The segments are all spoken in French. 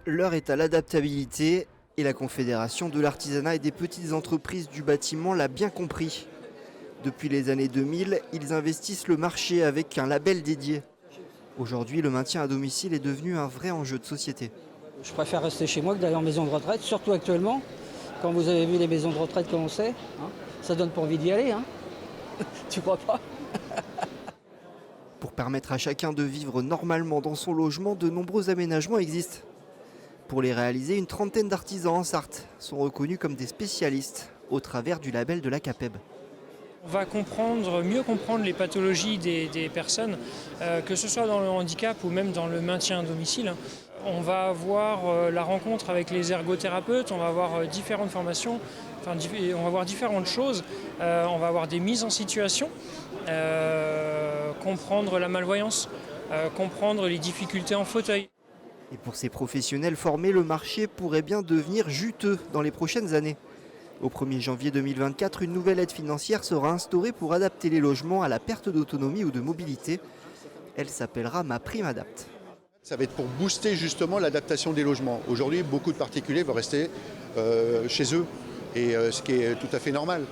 L'heure est à l'adaptabilité et la Confédération de l'artisanat et des petites entreprises du bâtiment l'a bien compris. Depuis les années 2000, ils investissent le marché avec un label dédié. Aujourd'hui, le maintien à domicile est devenu un vrai enjeu de société. Je préfère rester chez moi que d'aller en maison de retraite, surtout actuellement. Quand vous avez vu les maisons de retraite comme on sait, ça donne pas envie d'y aller. Tu crois pas? Pour permettre à chacun de vivre normalement dans son logement, de nombreux aménagements existent. Pour les réaliser, une trentaine d'artisans en Sarthe sont reconnus comme des spécialistes au travers du label de la CAPEB. On va mieux comprendre les pathologies des personnes, que ce soit dans le handicap ou même dans le maintien à domicile. On va avoir la rencontre avec les ergothérapeutes, on va avoir différentes formations, on va avoir différentes choses, on va avoir des mises en situation, comprendre la malvoyance, comprendre les difficultés en fauteuil. Et pour ces professionnels formés, le marché pourrait bien devenir juteux dans les prochaines années. Au 1er janvier 2024, une nouvelle aide financière sera instaurée pour adapter les logements à la perte d'autonomie ou de mobilité. Elle s'appellera MaPrimeAdapt. Ça va être pour booster justement l'adaptation des logements. Aujourd'hui, beaucoup de particuliers vont rester chez eux, et ce qui est tout à fait normal.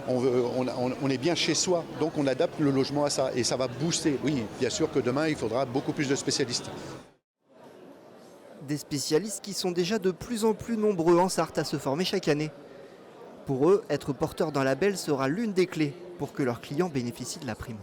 On est bien chez soi, donc on adapte le logement à ça, et ça va booster. Oui, bien sûr que demain, il faudra beaucoup plus de spécialistes. Des spécialistes qui sont déjà de plus en plus nombreux en Sarthe à se former chaque année. Pour eux, être porteur d'un label sera l'une des clés pour que leurs clients bénéficient de la prime.